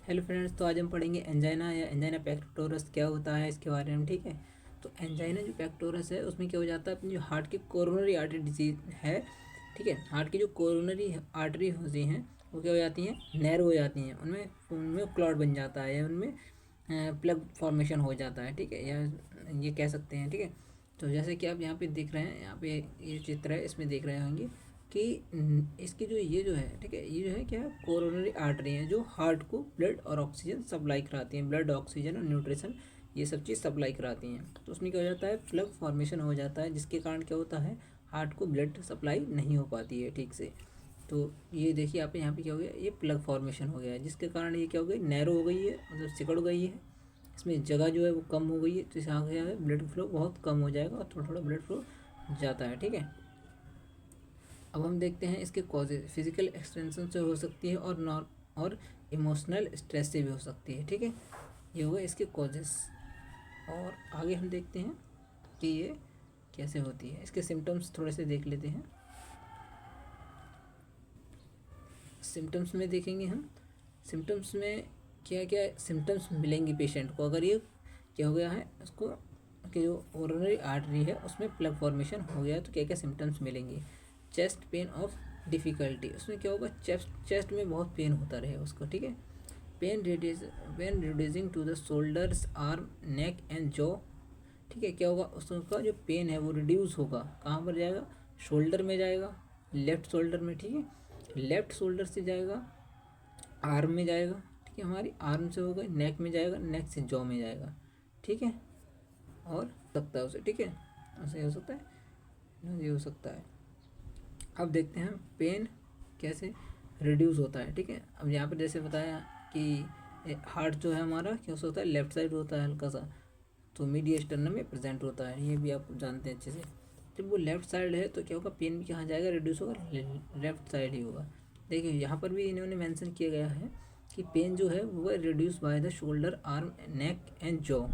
Hello friends, तो आज हम पढ़ेंगे एंजाइना या एंजाइना पेक्टोरस क्या होता है इसके बारे में। ठीक है, तो एंजाइना जो पेक्टोरस है उसमें क्या हो जाता है, अपनी जो हार्ट की कोरोनरी आर्टरी डिजीज है, ठीक है, हार्ट की जो कोरोनरी आर्टरी होती हैं वो क्या हो जाती हैं, नैरो हो जाती हैं, उनमें उनमें क्लॉट बन जाता है या उनमें प्लग फॉर्मेशन हो जाता है। ठीक है, या ये कह सकते हैं। ठीक है, तो जैसे कि आप यहाँ पे देख रहे हैं, यहाँ पे ये चित्र है, इसमें देख रहे होंगे कि इसकी जो ये जो है, ठीक है, ये जो है क्या, कोरोनरी आर्टरी है जो हार्ट को ब्लड और ऑक्सीजन सप्लाई कराती हैं, ब्लड ऑक्सीजन और न्यूट्रिशन ये सब चीज़ सप्लाई कराती हैं। तो उसमें क्या हो जाता है, प्लग फॉर्मेशन हो जाता है, जिसके कारण क्या होता है, हार्ट को ब्लड सप्लाई नहीं हो पाती है ठीक से। तो ये देखिए आप यहाँ पे क्या हो गया, ये प्लग फॉर्मेशन हो गया है, जिसके कारण ये क्या हो गई, नैरो हो गई है, मतलब सिकुड़ गई है, इसमें जगह जो है वो कम हो गई है। तो इससे क्या है, ब्लड फ्लो बहुत कम हो जाएगा और थोड़ा थोड़ा ब्लड फ्लो जाता है। ठीक है, अब हम देखते हैं इसके कॉजेज। फिजिकल एक्सटेंशन से हो सकती है और इमोशनल स्ट्रेस से भी हो सकती है। ठीक है, ये होगा इसके कॉजेस। और आगे हम देखते हैं कि ये कैसे होती है। इसके सिम्टम्स थोड़े से देख लेते हैं। सिम्टम्स में देखेंगे हम, सिम्टम्स में क्या क्या सिम्टम्स मिलेंगे पेशेंट को अगर ये क्या हो गया है, उसको कि जो कोरोनरी आर्टरी है उसमें प्लग फॉर्मेशन हो गया है, तो क्या क्या सिम्टम्स मिलेंगे। चेस्ट पेन ऑफ डिफ़िकल्टी, उसमें क्या होगा, चेस्ट में बहुत पेन होता रहे उसको। ठीक है, pain reducing to the shoulders arm neck and jaw. ठीक है, क्या होगा, उसका जो पेन है वो रिड्यूस होगा, कहाँ पर जाएगा, शोल्डर में जाएगा, लेफ्ट शोल्डर में। ठीक है, लेफ्ट शोल्डर से जाएगा आर्म में जाएगा, ठीक है, हमारी आर्म से होगा, नेक में जाएगा, नेक से जॉ में जाएगा। ठीक है, और सकता है उसे। ठीक है, ऐसे हो सकता है, ये हो सकता है। अब देखते हैं पेन कैसे रिड्यूस होता है। ठीक है, अब यहाँ पर जैसे बताया कि हार्ट जो है हमारा क्या होता है, लेफ्ट साइड होता है हल्का सा, तो मीडियस्टर्नम में प्रेजेंट होता है, ये भी आप जानते हैं अच्छे से। जब वो लेफ्ट साइड है तो क्या होगा, पेन भी कहाँ जाएगा, रिड्यूस होगा, लेफ्ट साइड ही होगा। देखिए यहाँ पर भी इन्होंने मेंशन किया गया है कि पेन जो है वो reduce by the shoulder arm neck and jaw.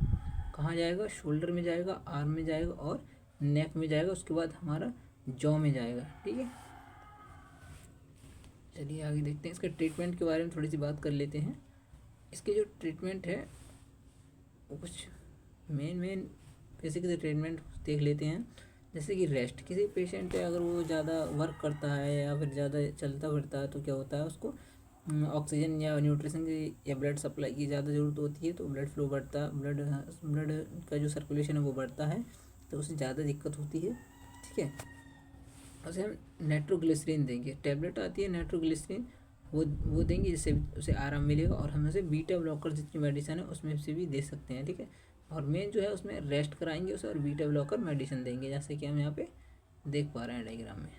कहाँ जाएगा, शोल्डर में जाएगा, आर्म में जाएगा और नेक में जाएगा, उसके बाद हमारा जॉ में जाएगा। ठीक है, चलिए आगे देखते हैं। इसके ट्रीटमेंट के बारे में थोड़ी सी बात कर लेते हैं। इसके जो ट्रीटमेंट है वो कुछ मेन बेसिक से ट्रीटमेंट देख लेते हैं। जैसे कि रेस्ट, किसी पेशेंट है अगर वो ज़्यादा वर्क करता है या फिर ज़्यादा चलता फिरता है तो क्या होता है, उसको ऑक्सीजन या न्यूट्रिशन की या ब्लड सप्लाई की ज़्यादा ज़रूरत होती है, तो ब्लड फ्लो बढ़ता है, ब्लड का जो सर्कुलेशन है वो बढ़ता है, तो उससे ज़्यादा दिक्कत होती है। ठीक है, उसे हम नाइट्रोग्लिसरीन देंगे, टैबलेट आती है नाइट्रोग्लिसरीन, वो देंगे, जिससे उसे आराम मिलेगा। और हम उसे बीटा ब्लॉकर जितनी मेडिसिन है उसमें से भी दे सकते हैं। ठीक है, और मेन जो है उसमें रेस्ट कराएंगे उसे और बीटा ब्लॉकर मेडिसिन देंगे, जैसे कि हम यहाँ पे देख पा रहे हैं डायग्राम में।